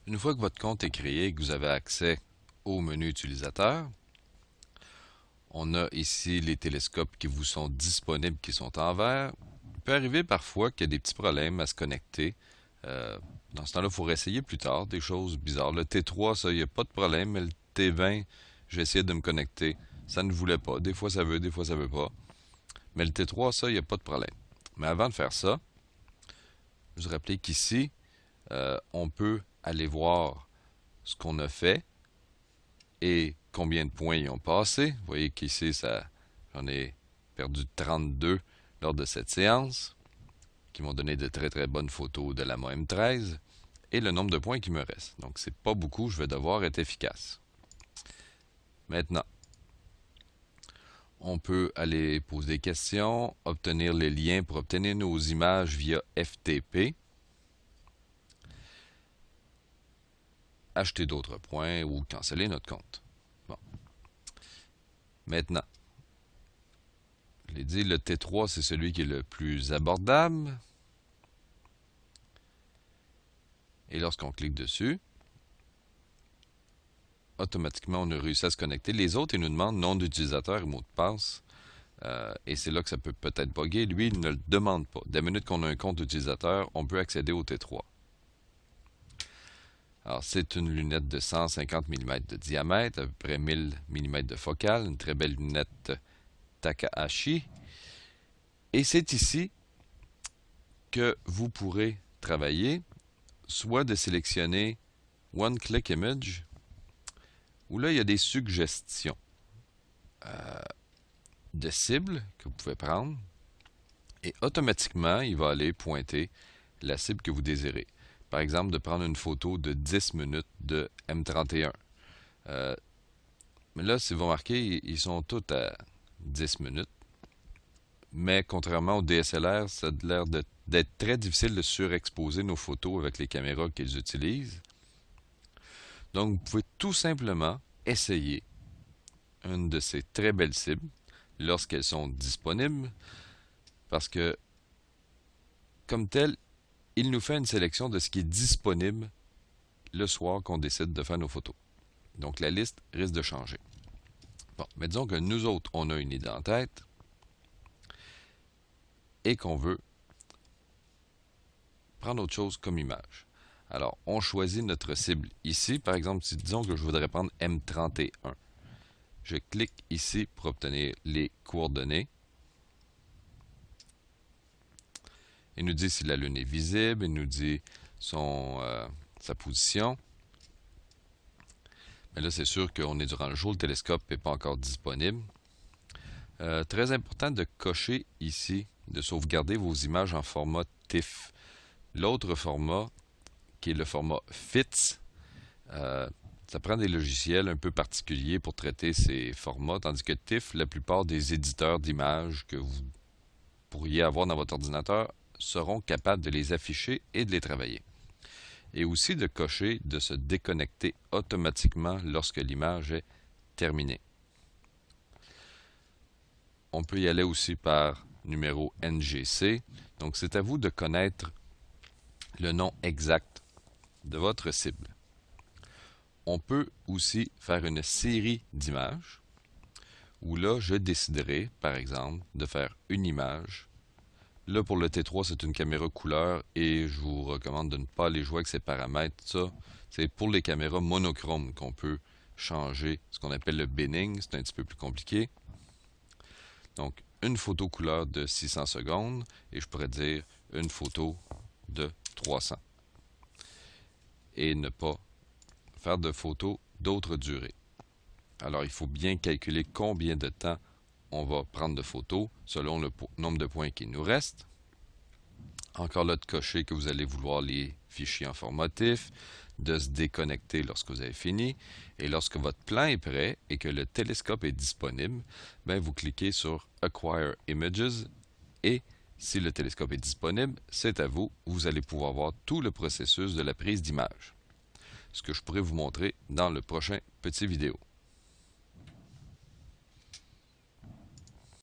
Une fois que votre compte est créé et que vous avez accès au menu utilisateur, on a ici les télescopes qui vous sont disponibles, qui sont en vert. Il peut arriver parfois qu'il y a des petits problèmes à se connecter. Euh, Dans ce temps-là, il faut réessayer plus tard des choses bizarres. Le T3, ça, il n'y a pas de problème, mais le T20, j'ai essayé de me connecter. Ça ne voulait pas. Des fois, ça veut, des fois, ça veut pas. Mais le T3, ça, il n'y a pas de problème. Mais avant de faire ça, je vous rappelle qu'ici, on peut aller voir ce qu'on a fait et combien de points ils ont passé. Vous voyez qu'ici, j'en ai perdu 32 lors de cette séance, qui m'ont donné de très très bonnes photos de la M13, et le nombre de points qui me reste. Donc, c'est pas beaucoup, je vais devoir être efficace. Maintenant, on peut aller poser des questions, obtenir les liens pour obtenir nos images via FTP, acheter d'autres points ou canceller notre compte. Bon. Maintenant, je l'ai dit, le T3, c'est celui qui est le plus abordable. Et lorsqu'on clique dessus, automatiquement, on a réussi à se connecter. Les autres, ils nous demandent nom d'utilisateur et mot de passe. Et c'est là que ça peut peut-être bugger. Lui, il ne le demande pas. Dès la minute qu'on a un compte d'utilisateur, on peut accéder au T3. Alors, c'est une lunette de 150 mm de diamètre, à peu près 1000 mm de focale, une très belle lunette Takahashi. Et c'est ici que vous pourrez travailler, soit de sélectionner One Click Image, où là, il y a des suggestions de cibles que vous pouvez prendre, et automatiquement, il va aller pointer la cible que vous désirez. Par exemple, de prendre une photo de 10 minutes de M31. Mais là, si vous remarquez, ils sont tous à 10 minutes. Mais contrairement au DSLR, ça a l'air d'être très difficile de surexposer nos photos avec les caméras qu'ils utilisent. Donc, vous pouvez tout simplement essayer une de ces très belles cibles lorsqu'elles sont disponibles, parce que, comme tel, il nous fait une sélection de ce qui est disponible le soir qu'on décide de faire nos photos. Donc, la liste risque de changer. Bon, mais disons que nous autres, on a une idée en tête et qu'on veut prendre autre chose comme image. Alors, on choisit notre cible ici. Par exemple, si disons que je voudrais prendre M31. Je clique ici pour obtenir les coordonnées. Il nous dit si la Lune est visible, il nous dit sa position. Mais là, c'est sûr qu'on est durant le jour, le télescope n'est pas encore disponible. Très important de cocher ici, de sauvegarder vos images en format TIFF. L'autre format, qui est le format FITS, ça prend des logiciels un peu particuliers pour traiter ces formats, tandis que TIFF, la plupart des éditeurs d'images que vous pourriez avoir dans votre ordinateur seront capables de les afficher et de les travailler. Et aussi de cocher de se déconnecter automatiquement lorsque l'image est terminée. On peut y aller aussi par numéro NGC. Donc, c'est à vous de connaître le nom exact de votre cible. On peut aussi faire une série d'images où là, je déciderai, par exemple, de faire une image. Là, pour le T3, c'est une caméra couleur et je vous recommande de ne pas aller jouer avec ces paramètres. Ça, c'est pour les caméras monochromes qu'on peut changer ce qu'on appelle le binning. C'est un petit peu plus compliqué. Donc, une photo couleur de 600 secondes et je pourrais dire une photo de 300. Et ne pas faire de photos d'autres durées. Alors, il faut bien calculer combien de temps on va prendre de photos selon le nombre de points qui nous reste. Encore là, de cocher que vous allez vouloir les fichiers en format TIFF, de se déconnecter lorsque vous avez fini, et lorsque votre plan est prêt et que le télescope est disponible, ben vous cliquez sur Acquire Images et si le télescope est disponible, c'est à vous, vous allez pouvoir voir tout le processus de la prise d'image. Ce que je pourrais vous montrer dans le prochain petit vidéo.